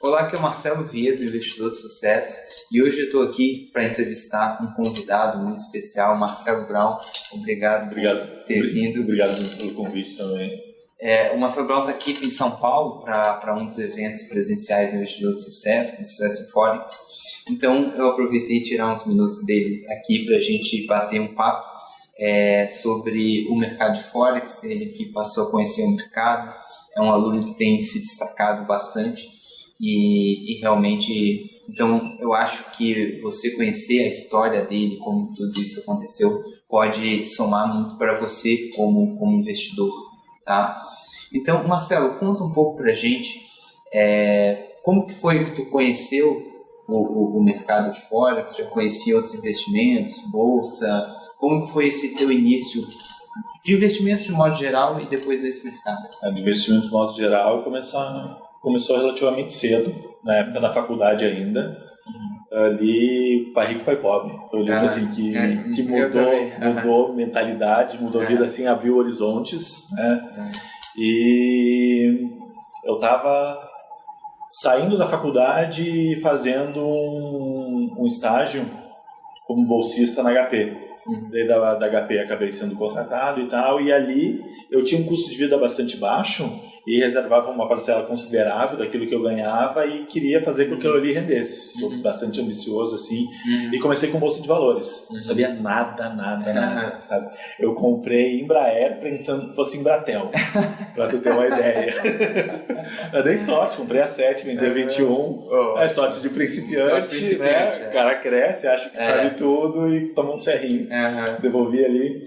Olá, aqui é o Marcelo Vieira, do Investidor de Sucesso, e hoje eu estou aqui para entrevistar um convidado muito especial, Marcelo Brown. Obrigado por ter vindo. Obrigado pelo convite também. O Marcelo Brown está aqui em São Paulo para um dos eventos presenciais do Investidor de Sucesso, do Sucesso em Forex. Então eu aproveitei tirar uns minutos dele aqui para a gente bater um papo sobre o mercado de Forex. Ele que passou a conhecer o mercado, é um aluno que tem se destacado bastante. E realmente, então eu acho que você conhecer a história dele, como tudo isso aconteceu, pode somar muito para você como investidor, tá? Então, Marcelo, conta um pouco para a gente como que foi que tu conheceu o mercado de Forex, já conhecia outros investimentos, bolsa, como que foi esse teu início de investimentos de modo geral e depois desse mercado? De investimentos de modo geral começou relativamente cedo, na época da faculdade ainda. Ali, Pai Rico, Pai Pobre. Foi um livro assim, que mudou mentalidade, mudou vida, assim, abriu horizontes, né? E eu estava saindo da faculdade e fazendo um estágio como bolsista na HP. Daí da HP acabei sendo contratado e tal, e ali eu tinha um custo de vida bastante baixo e reservava uma parcela considerável daquilo que eu ganhava e queria fazer com que aquilo ali rendesse. Sou bastante ambicioso, assim, e comecei com bolsa de valores. Não sabia nada, sabe? Eu comprei Embraer pensando que fosse Embratel, pra tu ter uma ideia. Eu dei sorte, comprei a 7, vendi a 21, é sorte de principiante, né? O cara cresce, acha que sabe tudo e toma um serrinho. Devolvi ali.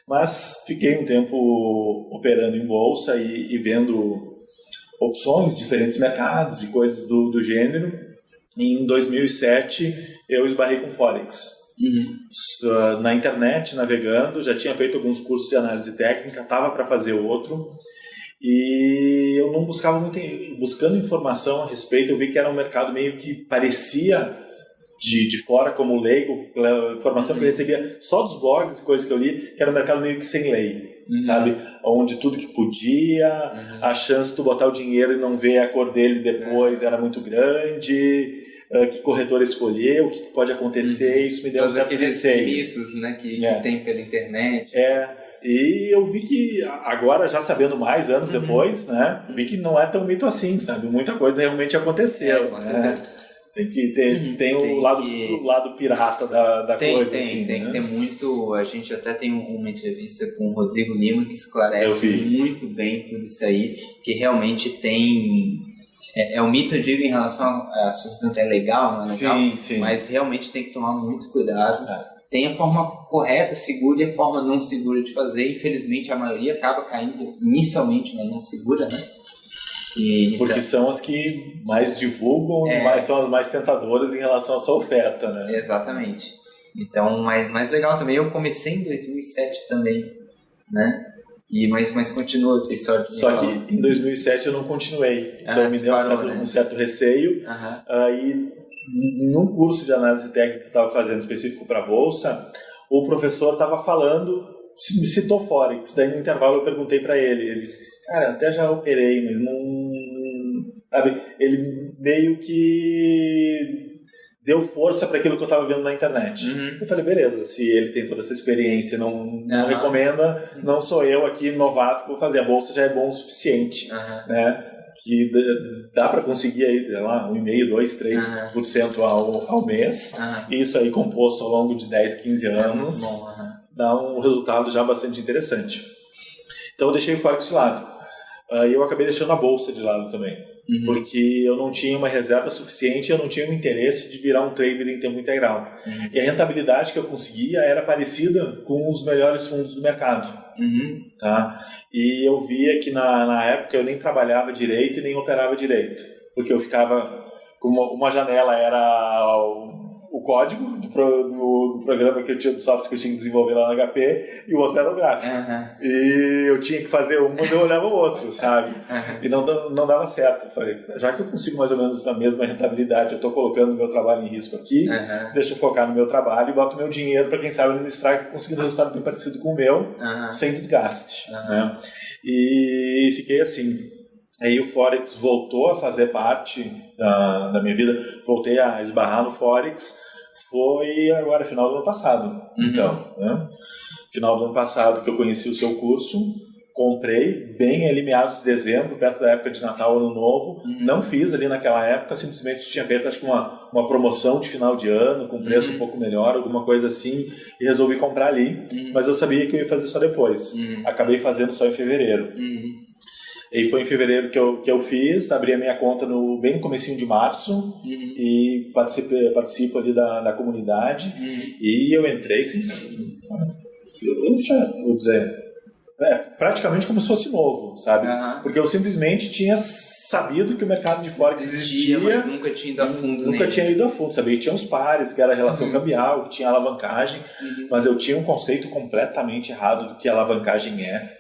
Mas fiquei um tempo operando em bolsa e vendo opções, diferentes mercados e coisas do gênero. Em 2007, eu esbarrei com Forex. Na internet, navegando, já tinha feito alguns cursos de análise técnica, estava para fazer outro. E eu não buscava muito, buscando informação a respeito, eu vi que era um mercado meio que parecia de fora, como leigo, pela informação que eu recebia só dos blogs e coisas que eu li, que era um mercado meio que sem lei, sabe? Onde tudo que podia, a chance de tu botar o dinheiro e não ver a cor dele depois era muito grande, que corretor escolher, o que pode acontecer, isso me deu um certo receio. Mitos, né, que tem pela internet. E eu vi que, agora já sabendo mais, anos depois, né, vi que não é tão mito assim, sabe? Muita coisa realmente aconteceu. Com certeza. Tem que ter, tem o lado pirata da coisa. Tem que ter muito. A gente até tem uma entrevista com o Rodrigo Lima que esclarece muito bem tudo isso aí, que realmente tem. É um mito, eu digo, em relação às pessoas perguntam, é legal, não é legal? Sim. Mas realmente tem que tomar muito cuidado. Tem a forma correta, segura, e a forma não segura de fazer. Infelizmente, a maioria acaba caindo inicialmente na não segura, né? Porque são as que mais divulgam e são as mais tentadoras em relação à sua oferta, né? Exatamente. Então, mais legal também, eu comecei em 2007 também, né? Mas continua a história. Só que em 2007 eu não continuei. Isso aí me deu um certo receio. Aí, num curso de análise técnica que eu estava fazendo específico para a Bolsa, o professor estava falando, me citou Forex. Daí no intervalo eu perguntei para ele, disse, cara, até já operei, mas não... Sabe? Ele meio que deu força para aquilo que eu estava vendo na internet. Eu falei, beleza, se ele tem toda essa experiência e não recomenda, não sou eu aqui, novato, que vou fazer. A bolsa já é bom o suficiente, né? Que dá para conseguir aí, sei lá, 1,5%, 2%, 3% ao mês. E isso aí composto ao longo de 10, 15 anos, dá um resultado já bastante interessante. Então eu deixei o Forex de lado. E eu acabei deixando a bolsa de lado também. Porque eu não tinha uma reserva suficiente, eu não tinha o interesse de virar um trader em tempo integral. E a rentabilidade que eu conseguia era parecida com os melhores fundos do mercado. Tá? E eu via que na época eu nem trabalhava direito e nem operava direito. Porque eu ficava com uma janela, era o código do programa que eu tinha, do software que eu tinha que desenvolver lá na HP, e o outro era o gráfico. E eu tinha que fazer um e eu olhava o outro, sabe? E não dava certo. Eu falei, já que eu consigo mais ou menos a mesma rentabilidade, eu estou colocando o meu trabalho em risco aqui, deixa eu focar no meu trabalho e boto meu dinheiro para quem sabe administrar, conseguindo um resultado bem parecido com o meu, sem desgaste. Né? E fiquei assim. Aí o Forex voltou a fazer parte da minha vida, voltei a esbarrar no Forex, foi agora, final do ano passado. Então, né? Final do ano passado que eu conheci o seu curso, comprei bem ali meados de dezembro, perto da época de Natal, Ano Novo. Não fiz ali naquela época, simplesmente tinha feito acho que uma promoção de final de ano, com preço um pouco melhor, alguma coisa assim, e resolvi comprar ali, mas eu sabia que eu ia fazer só depois. Acabei fazendo só em fevereiro. E foi em fevereiro que eu fiz, abri a minha conta bem no comecinho de março e participo ali da comunidade, e eu entrei sem... Eu já vou dizer... praticamente como se fosse novo, sabe? Porque eu simplesmente tinha sabido que o mercado de Forex existia, mas nunca tinha ido a fundo nele. Nunca tinha ido a fundo, sabia que tinha os pares, que era a relação cambial, que tinha alavancagem, mas eu tinha um conceito completamente errado do que alavancagem é.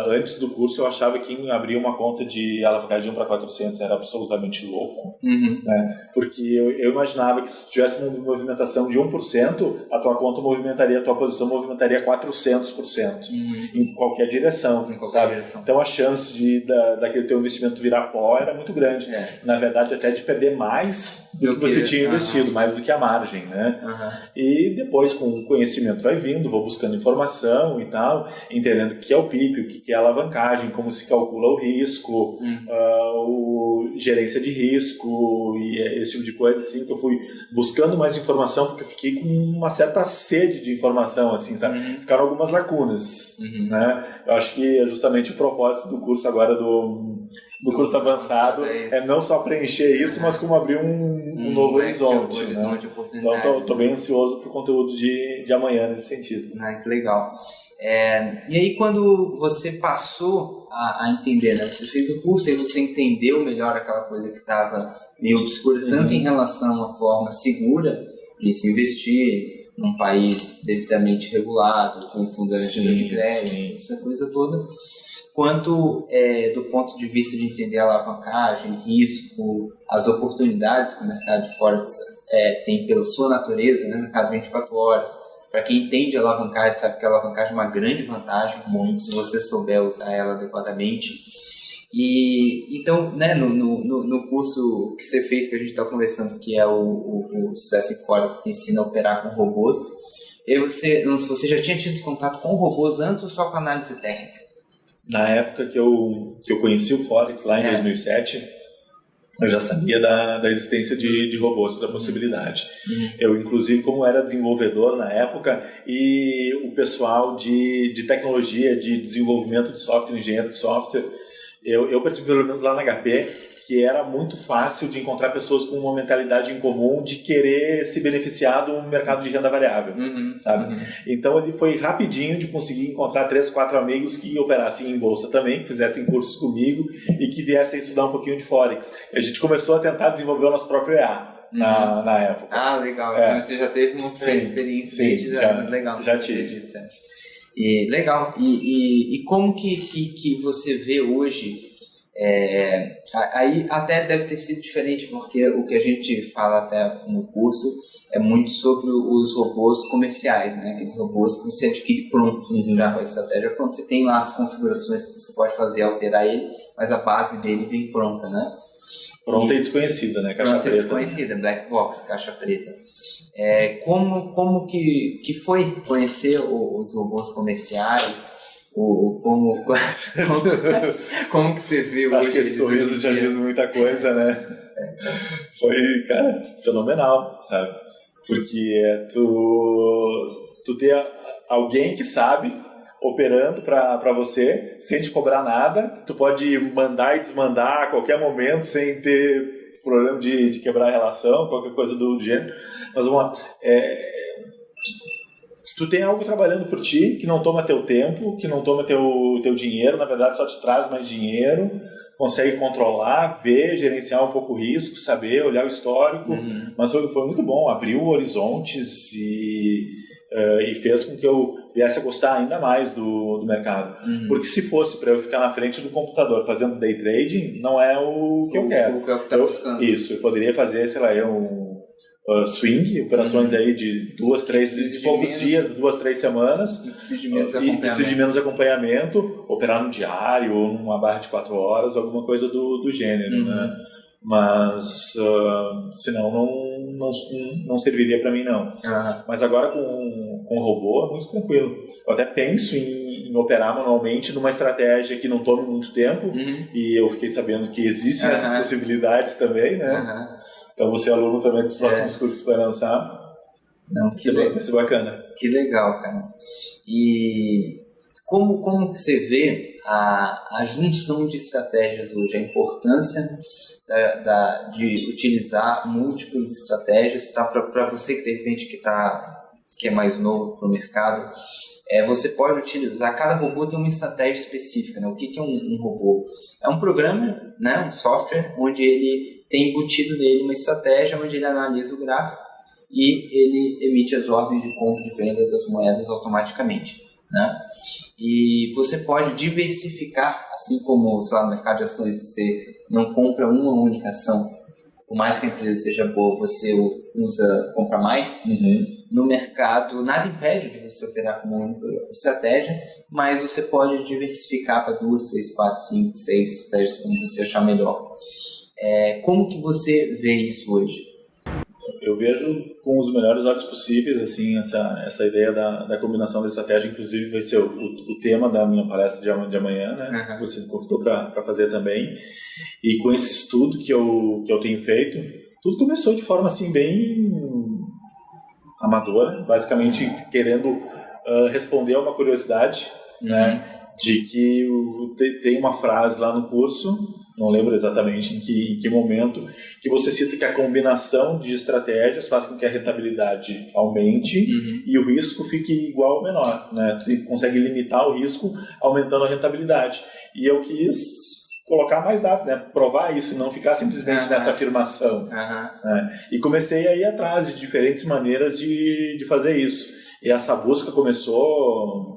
Antes do curso eu achava que abrir uma conta de alavancagem de 1 para 400 era absolutamente louco, né? Porque eu imaginava que se tivesse uma movimentação de 1%, a tua conta movimentaria, a tua posição movimentaria 400%. Em qualquer direção, sabe? Então a chance daquele teu investimento virar pó era muito grande. Na verdade, até de perder mais do que você tinha investido, mais do que a margem, né? E depois, com o conhecimento vai vindo, vou buscando informação e tal, entendendo o que é o PIP, o que é a alavancagem, como se calcula o risco, gerência de risco e esse tipo de coisa, assim, que eu fui buscando mais informação, porque eu fiquei com uma certa sede de informação, assim, sabe? Ficaram algumas lacunas. Né? Eu acho que é justamente o propósito do curso agora, do curso avançado, é não só preencher isso, mas como abrir um novo horizonte, né? Então estou bem ansioso para o conteúdo de amanhã nesse sentido. Que legal. E aí quando você passou a entender, né? Você fez o curso e você entendeu melhor aquela coisa que estava meio obscura, tanto em relação à forma segura de se investir num país devidamente regulado, com fundo de crédito, essa coisa toda, quanto do ponto de vista de entender a alavancagem, risco, as oportunidades que o mercado de Forex tem pela sua natureza, né, mercado 24 horas. Para quem entende a alavancagem, sabe que a alavancagem é uma grande vantagem, se você souber usar ela adequadamente. E então, né, no curso que você fez, que a gente está conversando, que é o Sucesso em Forex, que ensina a operar com robôs, e você já tinha tido contato com robôs antes ou só com análise técnica? Na época que eu conheci o Forex, lá em 2007, eu já sabia da existência de robôs, da possibilidade. Eu, inclusive, como era desenvolvedor na época, e o pessoal de tecnologia, de desenvolvimento de software, engenheiro de software, eu percebi, pelo menos lá na HP, que era muito fácil de encontrar pessoas com uma mentalidade em comum de querer se beneficiar do mercado de renda variável, sabe? Então ele foi rapidinho de conseguir encontrar 3, 4 amigos que operassem em bolsa também, que fizessem cursos comigo e que viessem estudar um pouquinho de Forex. E a gente começou a tentar desenvolver o nosso próprio EA na época. Legal. Então você já teve uma experiência. Legal. Já tive. E legal. E como que você vê hoje? Aí até deve ter sido diferente, porque o que a gente fala até no curso é muito sobre os robôs comerciais, né? Aqueles robôs que você adquire pronto, já com a estratégia pronta. Você tem lá as configurações que você pode fazer, alterar ele, mas a base dele vem pronta, né? Pronta e desconhecida, né? Caixa preta. Desconhecida, black box, caixa preta. Como que foi conhecer os robôs comerciais? Como que você vê hoje? Acho que esse sorriso já diz muita coisa, né? Foi, cara, fenomenal, sabe? Porque tu ter alguém que sabe operando para você, sem te cobrar nada, tu pode mandar e desmandar a qualquer momento sem ter problema de quebrar a relação, qualquer coisa do gênero. Mas vamos lá, tu tem algo trabalhando por ti que não toma teu tempo, que não toma teu dinheiro, na verdade só te traz mais dinheiro, consegue controlar, ver, gerenciar um pouco o risco, saber, olhar o histórico, mas foi muito bom, abriu horizontes e fez com que eu viesse a gostar ainda mais do mercado. Porque se fosse para eu ficar na frente do computador fazendo day trading, não é o que eu quero. O que eu tá buscando. Isso, eu poderia fazer, sei lá, swing, operações aí de poucos dias, 2, 3 semanas, e precisa de menos acompanhamento, operar no diário ou numa barra de 4 horas, alguma coisa do gênero, né? Mas senão não serviria para mim, não. Mas agora com o robô é muito tranquilo. Eu até penso em operar manualmente numa estratégia que não tome muito tempo, e eu fiquei sabendo que existem essas possibilidades também, né? Então você é aluno também dos próximos cursos que vai lançar. Vai ser bacana. Que legal, cara. E como que você vê a junção de estratégias hoje, a importância de utilizar múltiplas estratégias, tá? Para você que de repente que é mais novo para o mercado, você pode utilizar, cada robô tem uma estratégia específica, né? O que é um robô? É um programa, né? Um software, onde ele tem embutido nele uma estratégia, onde ele analisa o gráfico e ele emite as ordens de compra e venda das moedas automaticamente, né? E você pode diversificar, assim como, sei lá, no mercado de ações você não compra uma única ação, por mais que a empresa seja boa, você compra mais. No mercado, nada impede de você operar com uma única estratégia, mas você pode diversificar para 2, 3, 4, 5, 6 estratégias, como você achar melhor. Como que você vê isso hoje? Eu vejo com os melhores olhos possíveis, assim, essa ideia da combinação da estratégia. Inclusive vai ser o tema da minha palestra de amanhã, né? Que você me convidou para fazer também. E com esse estudo que eu tenho feito, tudo começou de forma assim bem amadora, basicamente querendo responder a uma curiosidade, né? De que tem uma frase lá no curso, não lembro exatamente em que momento, que você cita que a combinação de estratégias faz com que a rentabilidade aumente e o risco fique igual ou menor, né? Tu consegue limitar o risco aumentando a rentabilidade. E eu quis colocar mais dados, né? Provar isso, não ficar simplesmente nessa afirmação. Né? E comecei a ir atrás de diferentes maneiras de fazer isso. E essa busca começou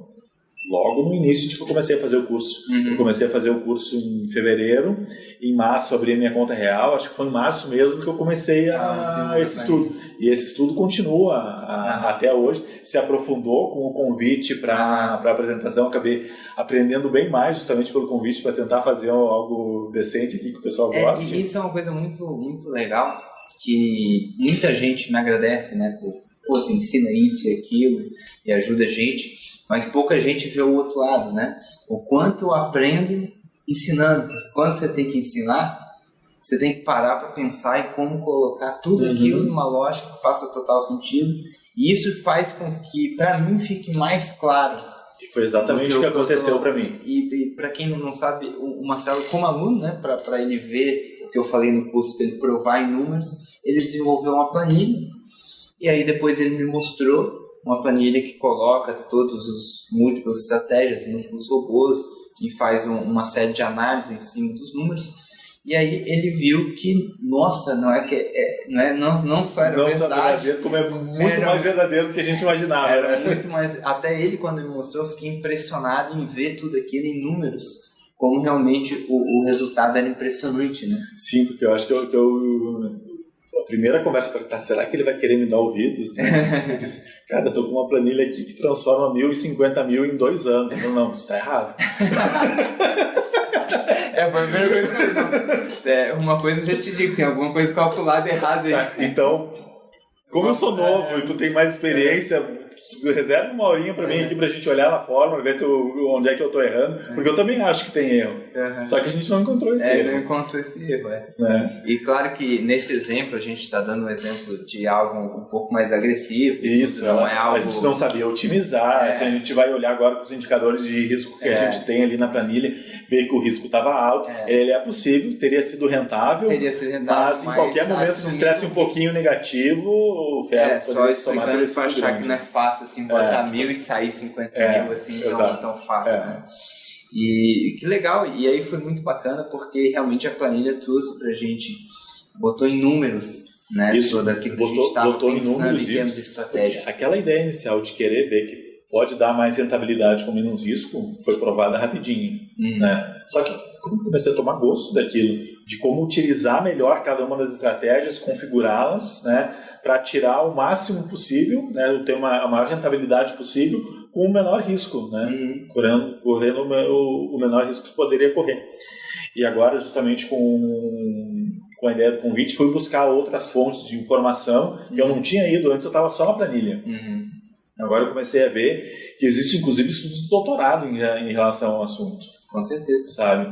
logo no início de que eu comecei a fazer o curso. Eu comecei a fazer o curso em fevereiro, em março eu abri a minha conta real, acho que foi em março mesmo que eu comecei esse estudo. E esse estudo continua até hoje, se aprofundou com o convite para a apresentação, acabei aprendendo bem mais justamente pelo convite para tentar fazer algo decente aqui que o pessoal goste. E isso é uma coisa muito, muito legal, que muita gente me agradece, né, você ensina isso e aquilo e ajuda a gente, mas pouca gente vê o outro lado, né? O quanto eu aprendo ensinando. Quando você tem que ensinar, você tem que parar para pensar em como colocar tudo aquilo numa lógica que faça total sentido. E isso faz com que, para mim, fique mais claro. E foi exatamente o que aconteceu para mim. E para quem não sabe, o Marcelo, como aluno, né, para ele ver o que eu falei no curso, para ele provar em números, ele desenvolveu uma planilha. E aí depois ele me mostrou uma planilha que coloca todos os múltiplas estratégias, múltiplos robôs, e faz uma série de análises em cima dos números. E aí ele viu que, nossa, não só era verdade, como é muito mais verdadeiro do que a gente imaginava. Era muito mais. Até ele, quando me mostrou, eu fiquei impressionado em ver tudo aquilo em números, como realmente o resultado era impressionante, né? Sim, porque eu acho que a primeira conversa foi, será que ele vai querer me dar ouvidos? Eu disse, cara, eu tô com uma planilha aqui que transforma 1.000 e 50.000 em 2 anos. Eu, não, isso tá errado. Foi a primeira coisa. Uma coisa eu já te digo, tem alguma coisa calculada errada aí. Então, como eu sou novo e tu tem mais experiência, reserva uma horinha pra mim aqui pra gente olhar na fórmula, ver onde é que eu tô errando, porque eu também acho que tem erro. Só que a gente não encontrou esse erro. Não encontrou esse erro, E claro que nesse exemplo a gente está dando um exemplo de algo um pouco mais agressivo. Isso, não é algo... a gente não sabia otimizar. Se a gente vai olhar agora para os indicadores de risco que a gente tem ali na planilha, ver que o risco estava alto, ele é possível, teria sido rentável, mas em qualquer momento se estresse um pouquinho negativo, o ferro só explicando para achar que não é fácil assim, botar 1.000 e sair 50.000 assim, tão fácil, né? E que legal, e aí foi muito bacana porque realmente a planilha trouxe pra gente, botou em números, né, isso, tudo aquilo que a gente estava pensando em termos de estratégia. Aquela ideia inicial de querer ver que pode dar mais rentabilidade com menos risco, foi provada rapidinho, né? Só que como comecei a tomar gosto daquilo, de como utilizar melhor cada uma das estratégias, configurá-las, né, para tirar o máximo possível, né, ter a maior rentabilidade possível com o menor risco, né, correndo o menor risco que poderia correr. E agora, justamente com a ideia do convite, fui buscar outras fontes de informação que eu não tinha ido, antes eu estava só na planilha. Agora eu comecei a ver que existe, inclusive, estudos de doutorado em relação ao assunto. Com certeza. Sabe?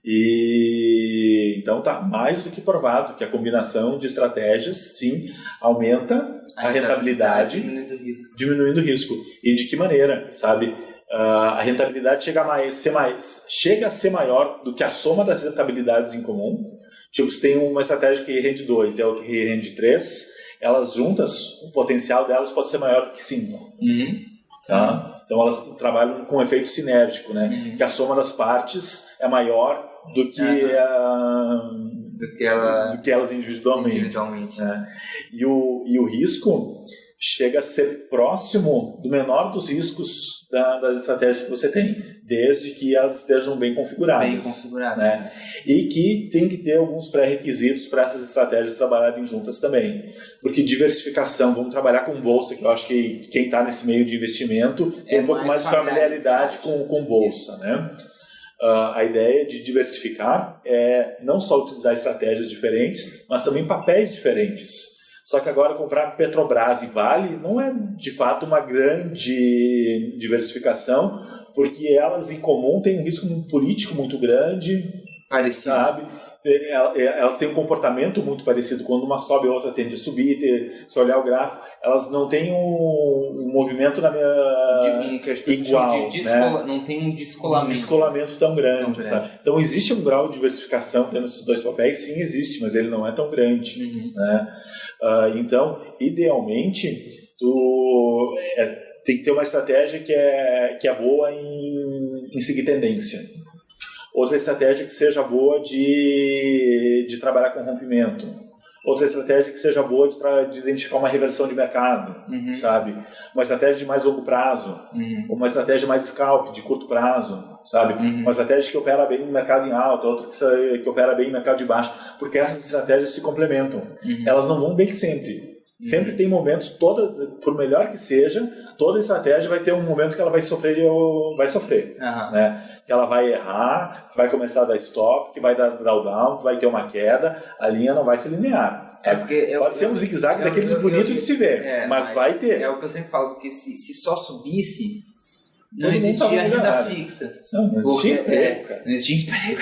E então tá mais do que provado que a combinação de estratégias, sim, aumenta a rentabilidade, diminuindo o risco. E de que maneira, sabe? A rentabilidade chega a ser maior do que a soma das rentabilidades em comum. Tipo, se tem uma estratégia que rende 2 e a outra que rende 3, elas juntas, o potencial delas pode ser maior do que 5. Tá? Então elas trabalham com um efeito sinérgico, né? Que a soma das partes é maior do que, do que elas individualmente. Né? E o risco chega a ser próximo do menor dos riscos das estratégias que você tem, desde que elas estejam bem configuradas. Né? E que tem que ter alguns pré-requisitos para essas estratégias trabalharem juntas também. Porque diversificação, vamos trabalhar com bolsa, que eu acho que quem está nesse meio de investimento tem um pouco mais de familiaridade com bolsa. Né? A ideia de diversificar é não só utilizar estratégias diferentes, mas também papéis diferentes. Só que agora comprar Petrobras e Vale não é, de fato, uma grande diversificação, porque elas, em comum, têm um risco político muito grande, sabe? Elas têm um comportamento muito parecido. Quando uma sobe, a outra tende a subir. Se olhar o gráfico, elas não têm um movimento igual, né? Não tem um descolamento. Um descolamento tão grande. Sabe? Então, existe um grau de diversificação tendo esses dois papéis? Sim, existe, mas ele não é tão grande. Né? Então, idealmente, tem que ter uma estratégia que é boa em seguir tendência. Outra estratégia que seja boa de trabalhar com rompimento. Outra estratégia que seja boa de identificar uma reversão de mercado, sabe? Uma estratégia de mais longo prazo. Uma estratégia mais scalp, de curto prazo, sabe? Uma estratégia que opera bem no mercado em alta, outra que opera bem no mercado de baixo. Porque essas estratégias se complementam. Elas não vão bem sempre. Sempre tem momentos, por melhor que seja, toda estratégia vai ter um momento que ela vai sofrer, né? Que ela vai errar, que vai começar a dar stop, que vai dar drawdown, que vai ter uma queda, a linha não vai ser linear. Pode ser um zigue-zague daqueles bonitos de se ver, mas vai ter. É o que eu sempre falo, porque se só subisse, não existia renda fixa. Não existia emprego, cara. Não existia emprego.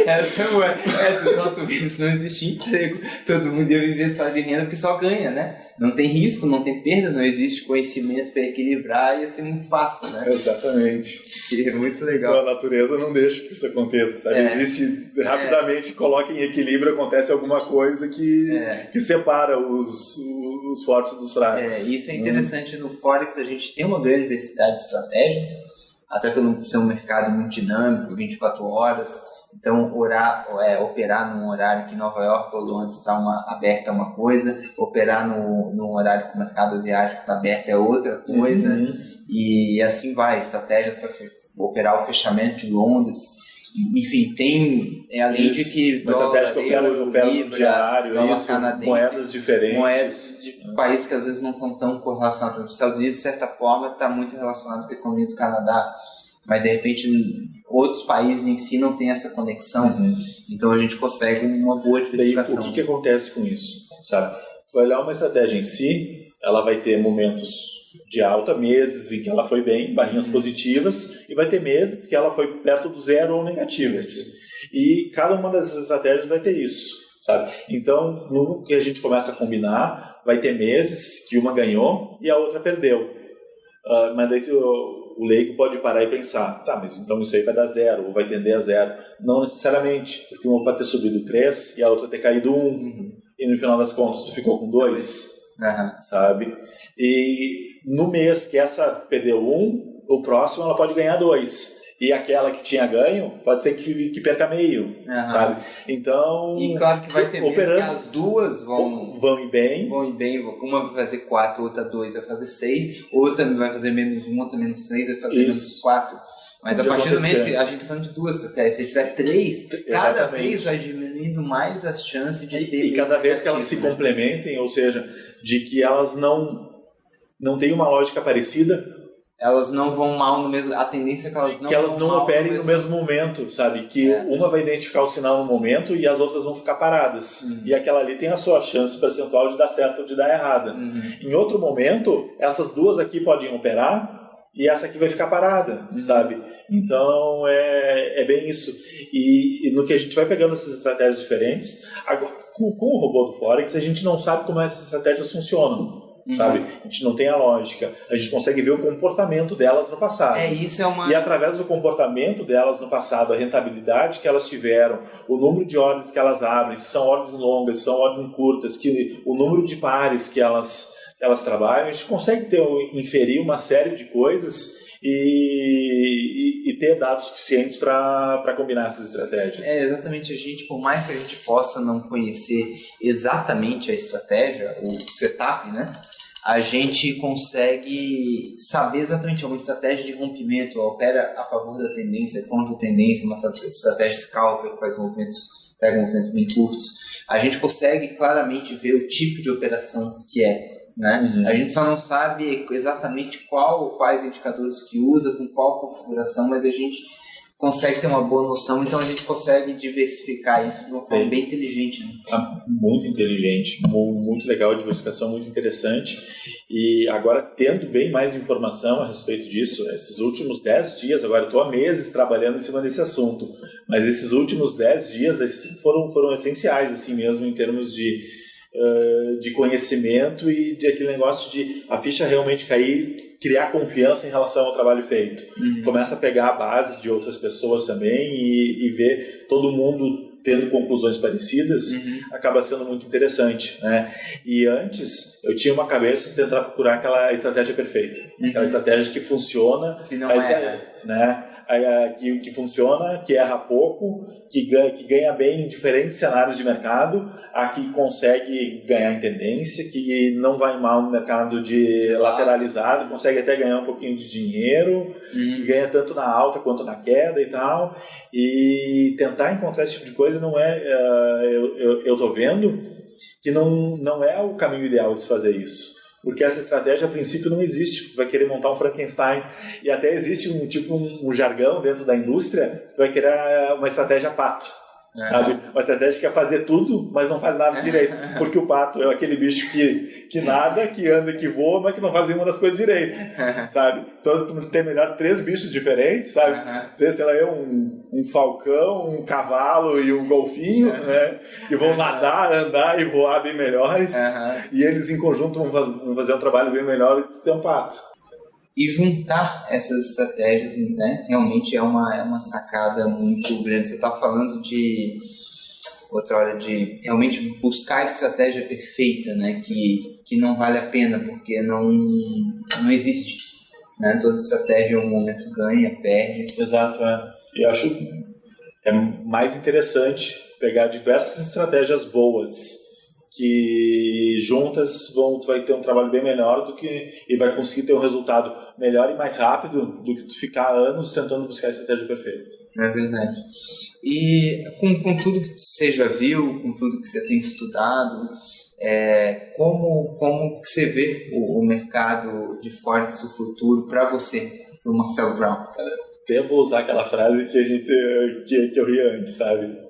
Se só subisse, não existia emprego. Todo mundo ia viver só de renda, porque só ganha, né? Não tem risco, não tem perda, não existe conhecimento para equilibrar, ia ser muito fácil, né? Exatamente. E é muito legal. A natureza não deixa que isso aconteça, sabe? Existe, rapidamente coloca em equilíbrio, acontece alguma coisa que separa os fortes dos fracos. Isso é interessante no Forex, a gente tem uma grande diversidade de estratégias, até pelo ser um mercado muito dinâmico, 24 horas. Então, operar num horário que Nova York ou Londres está aberta é uma coisa, operar num horário que o mercado asiático está aberto é outra coisa, e assim vai, estratégias para operar o fechamento de Londres. Enfim, tem, além de que uma estratégia que opera no diário, moedas diferentes. Moedas de países que às vezes não estão tão correlacionados. Os Estados Unidos, de certa forma, está muito relacionado com a economia do Canadá, mas de repente outros países em si não têm essa conexão, então a gente consegue uma boa diversificação. Daí, o que acontece com isso? Sabe? Se olhar uma estratégia em si, ela vai ter momentos de alta, meses em que ela foi bem, barrinhas positivas, e vai ter meses que ela foi perto do zero ou negativas. E cada uma dessas estratégias vai ter isso, sabe? Então, no que a gente começa a combinar, vai ter meses que uma ganhou e a outra perdeu. Mas daí o leigo pode parar e pensar, tá, mas então isso aí vai dar zero, ou vai tender a zero. Não necessariamente, porque uma pode ter subido 3 e a outra ter caído 1, e no final das contas tu ficou com 2, sabe? E no mês que essa perdeu 1, o próximo ela pode ganhar 2. e aquela que tinha ganho pode ser que perca meio, sabe? Então... E claro que vai ter vezes que as duas vão ir bem. Uma vai fazer 4, outra 2 vai fazer 6, outra vai fazer -1, outra -3 vai fazer -4. Mas a partir do momento, a gente tá falando de 2 estratégias, se tiver 3, cada vez vai diminuindo mais as chances de ter... E cada vez que elas se complementem, ou seja, de que elas não têm uma lógica parecida... Elas não vão mal no mesmo... A tendência é que elas não operem no mesmo momento, sabe? Que uma vai identificar o sinal no momento e as outras vão ficar paradas. E aquela ali tem a sua chance percentual de dar certo ou de dar errada. Em outro momento, essas duas aqui podem operar e essa aqui vai ficar parada, sabe? Então, é bem isso. E no que a gente vai pegando essas estratégias diferentes, agora, com o robô do Forex, a gente não sabe como essas estratégias funcionam. Sabe? A gente não tem a lógica, a gente consegue ver o comportamento delas no passado. E através do comportamento delas no passado, a rentabilidade que elas tiveram, o número de ordens que elas abrem, se são ordens longas, se são ordens curtas, o número de pares que elas trabalham, a gente consegue inferir uma série de coisas e ter dados suficientes para combinar essas estratégias. Exatamente. Por mais que a gente possa não conhecer exatamente a estratégia, o setup, né? A gente consegue saber exatamente uma estratégia de rompimento, opera a favor da tendência, contra a tendência, uma estratégia scalper que pega movimentos bem curtos. A gente consegue claramente ver o tipo de operação que é. Né? A gente só não sabe exatamente quais indicadores que usa, com qual configuração, mas a gente consegue ter uma boa noção, então a gente consegue diversificar isso de uma forma bem inteligente. Né? Muito inteligente, muito legal, a diversificação muito interessante. E agora, tendo bem mais informação a respeito disso, esses últimos 10 dias, agora eu estou há meses trabalhando em cima desse assunto, mas esses últimos 10 dias assim, foram essenciais assim mesmo, em termos de conhecimento e de aquele negócio de a ficha realmente cair, criar confiança em relação ao trabalho feito. Começa a pegar a base de outras pessoas também e ver todo mundo tendo conclusões parecidas, acaba sendo muito interessante, né? E antes, eu tinha uma cabeça de tentar procurar aquela estratégia perfeita, aquela estratégia que funciona, que não né? Que funciona, que erra pouco, que ganha bem em diferentes cenários de mercado, a que consegue ganhar em tendência, que não vai mal no mercado de lateralizado, consegue até ganhar um pouquinho de dinheiro, que ganha tanto na alta quanto na queda e tal, e tentar encontrar esse tipo de coisa não é... eu estou vendo que não é o caminho ideal de se fazer isso. Porque essa estratégia, a princípio, não existe. Tu vai querer montar um Frankenstein. E até existe um jargão dentro da indústria, tu vai querer uma estratégia pato. Sabe? Uma estratégia que quer fazer tudo, mas não faz nada direito. Porque o pato é aquele bicho que nada, que anda, que voa, mas que não faz nenhuma das coisas direito. Sabe? Todo mundo tem melhor 3 bichos diferentes, sabe? Sei lá, um falcão, um cavalo e um golfinho, né? E vão nadar, andar e voar bem melhores. E eles em conjunto vão fazer um trabalho bem melhor do que ter um pato. E juntar essas estratégias, né, realmente é uma sacada muito grande. Você está falando de realmente buscar a estratégia perfeita, né, que não vale a pena, porque não existe. Né? Toda estratégia em um momento ganha, perde. Exato, eu acho mais interessante pegar diversas estratégias boas que juntas tu vai ter um trabalho bem melhor e vai conseguir ter um resultado melhor e mais rápido do que tu ficar anos tentando buscar a estratégia perfeita. É verdade. E com tudo que você já viu, com tudo que você tem estudado, como que você vê o mercado de Forex, o futuro, para você, para o Marcelo Brown? Até vou usar aquela frase que eu ri antes, sabe?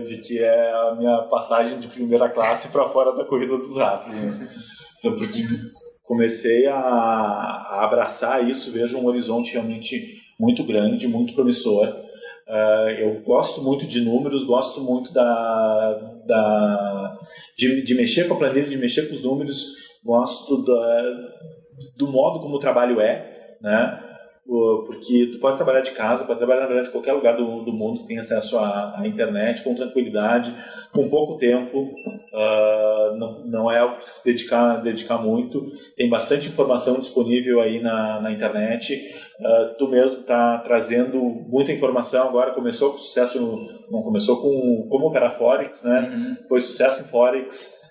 De que é a minha passagem de primeira classe para fora da corrida dos ratos. Né? Porque comecei a abraçar isso, vejo um horizonte realmente muito grande, muito promissor. Eu gosto muito de números, gosto muito de mexer com a planilha, de mexer com os números, gosto do modo como o trabalho né? porque tu pode trabalhar de casa, pode trabalhar na verdade em qualquer lugar do mundo que tem acesso à internet com tranquilidade, com pouco tempo, não é algo que se dedicar muito, tem bastante informação disponível aí na internet, tu mesmo está trazendo muita informação agora, começou com sucesso, não começou com como operar Forex, né? Foi sucesso em Forex,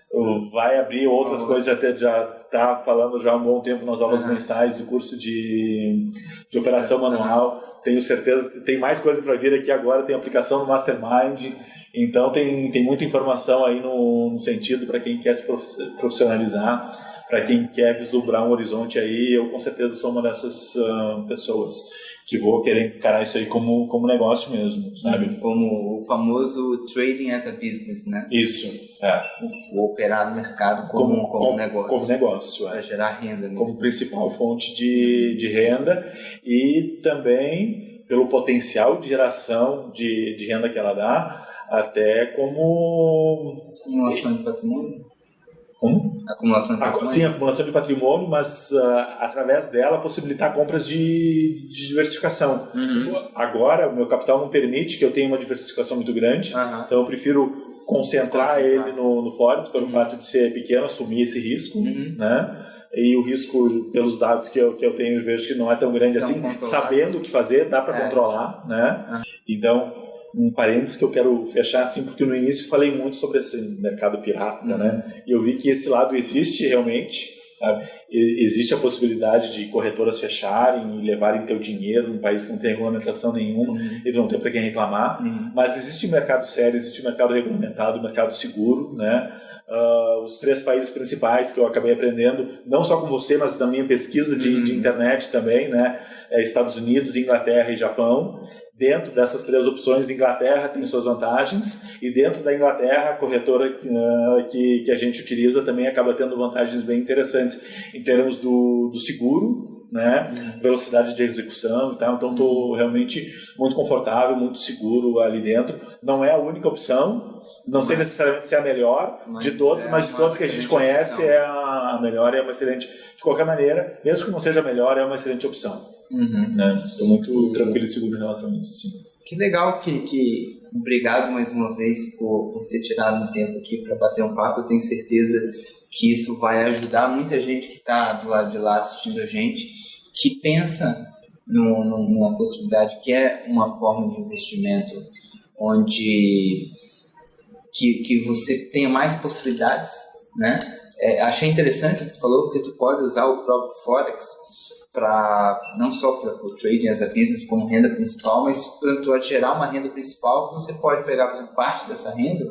vai abrir outras coisas, já está falando já há um bom tempo nas aulas mensais do curso de operação manual. Tenho certeza que tem mais coisa para vir aqui agora, tem aplicação no Mastermind, então tem muita informação aí no sentido para quem quer se profissionalizar, para quem quer vislumbrar um horizonte aí. Eu com certeza sou uma dessas pessoas que vou querer encarar isso aí como negócio mesmo, sabe? Como o famoso trading as a business, né? Isso, o operar no mercado como negócio. Como negócio, para gerar renda mesmo. Como principal fonte de renda, e também pelo potencial de geração de renda que ela dá, até como... Acumulação de patrimônio? Como? Acumulação de patrimônio? Sim, acumulação de patrimônio, mas através dela possibilitar compras de diversificação. Agora, o meu capital não permite que eu tenha uma diversificação muito grande, então eu prefiro concentrar ele no Forex, pelo fato de ser pequeno, assumir esse risco, né? E o risco, pelos dados que eu tenho, eu vejo que não é tão grande assim, sabendo o que fazer, dá para controlar, né? Então, um parênteses que eu quero fechar assim, porque no início eu falei muito sobre esse mercado pirata, né? E eu vi que esse lado existe realmente, sabe? Existe a possibilidade de corretoras fecharem e levarem teu dinheiro num país que não tem regulamentação nenhuma e não tem para quem reclamar, mas existe mercado sério, existe mercado regulamentado, mercado seguro, né? Os 3 países principais que eu acabei aprendendo, não só com você, mas na minha pesquisa de internet também, né? Estados Unidos, Inglaterra e Japão. Dentro dessas 3 opções, a Inglaterra tem suas vantagens, e dentro da Inglaterra, a corretora que a gente utiliza também acaba tendo vantagens bem interessantes em termos do seguro, né? Velocidade de execução e tal. Então estou realmente muito confortável, muito seguro ali dentro. Não é a única opção, não sei necessariamente se é a melhor de todas, mas de todas que a gente conhece é a melhor, é uma excelente, de qualquer maneira, mesmo que não seja a melhor, é uma excelente opção. Né? Estou muito tranquilo e seguro em relação a isso. Sim. Que legal que obrigado mais uma vez por ter tirado um tempo aqui para bater um papo. Eu tenho certeza que isso vai ajudar muita gente que está do lado de lá assistindo a gente, que pensa numa possibilidade que é uma forma de investimento onde que você tenha mais possibilidades, né? Achei interessante o que tu falou, porque tu pode usar o próprio Forex não só para o trading as a business como renda principal, mas para tu gerar uma renda principal que você pode pegar, por exemplo, parte dessa renda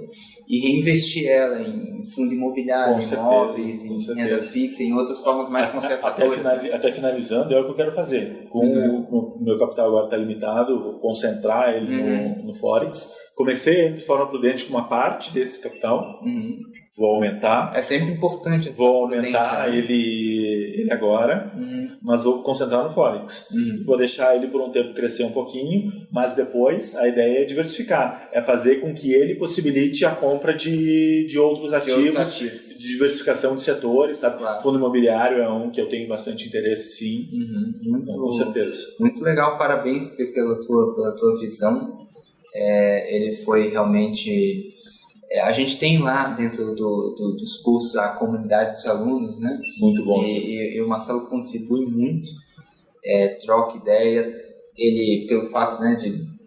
e reinvestir ela em fundo imobiliário, em imóveis, em renda fixa, em outras formas mais conservadoras. Até finalizando, é o que eu quero fazer. O meu capital agora está limitado, vou concentrar ele no Forex. Comecei de forma prudente com uma parte desse capital, vou aumentar. É sempre importante essa Vou aumentar ele agora, mas vou concentrar no Forex. Vou deixar ele por um tempo crescer um pouquinho, mas depois a ideia é diversificar. É fazer com que ele possibilite a compra de outros ativos, de diversificação de setores, sabe? Claro. Fundo imobiliário é um que eu tenho bastante interesse, sim. Com certeza. Muito legal, parabéns pela tua visão. Ele foi realmente... a gente tem lá dentro dos cursos a comunidade dos alunos, né? Muito bom. E o Marcelo contribui muito, troca ideia. Ele, pelo fato, né,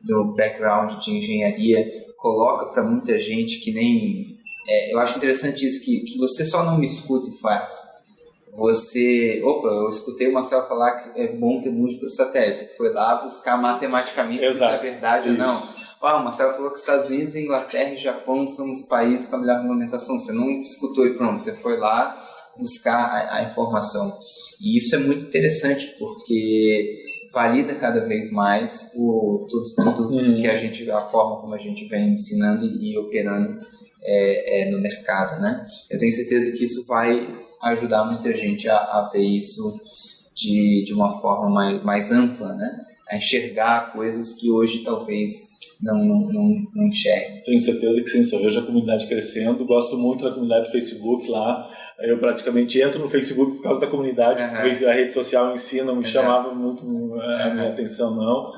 do background de engenharia, coloca para muita gente que nem... eu acho interessante isso, que você só não me escuta e faz. Eu escutei o Marcelo falar que é bom ter múltiplas estratégias. Você foi lá buscar matematicamente se isso é verdade ou não. O Marcelo falou que Estados Unidos, Inglaterra e Japão são os países com a melhor regulamentação. Você não escutou e pronto, você foi lá buscar a informação. E isso é muito interessante, porque valida cada vez mais tudo que a forma como a gente vem ensinando e operando no mercado, né? Eu tenho certeza que isso vai ajudar muita gente a ver isso de uma forma mais ampla, né? A enxergar coisas que hoje talvez não enxergue. Tenho certeza que sim, eu vejo a comunidade crescendo, gosto muito da comunidade do Facebook lá, eu praticamente entro no Facebook por causa da comunidade, porque a rede social em si não me chamava muito a minha atenção não,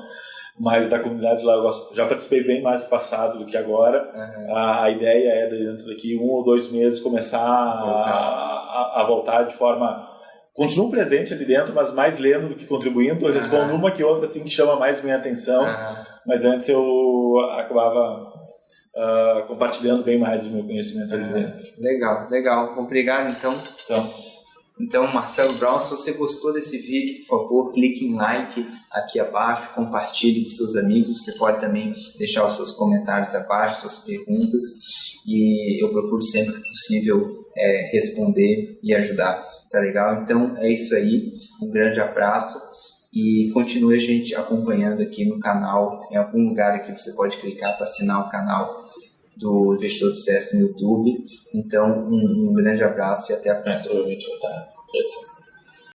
mas da comunidade lá eu gosto, já participei bem mais no passado do que agora. A ideia é dentro daqui 1 ou 2 meses começar a voltar de forma... Continuo presente ali dentro, mas mais lendo do que contribuindo. Eu respondo uma que outra assim, que chama mais minha atenção, mas antes eu acabava compartilhando bem mais o meu conhecimento ali dentro. Legal. Obrigado, Então, Marcelo Brown, se você gostou desse vídeo, por favor, clique em like aqui abaixo, compartilhe com seus amigos. Você pode também deixar os seus comentários abaixo, suas perguntas, e eu procuro sempre que possível responder e ajudar. Tá legal? Então, é isso aí. Um grande abraço e continue a gente acompanhando aqui no canal. Em algum lugar aqui você pode clicar para assinar o canal do Investidor do Sucesso no YouTube. Então, um grande abraço e até a próxima. Provavelmente vai estar crescendo.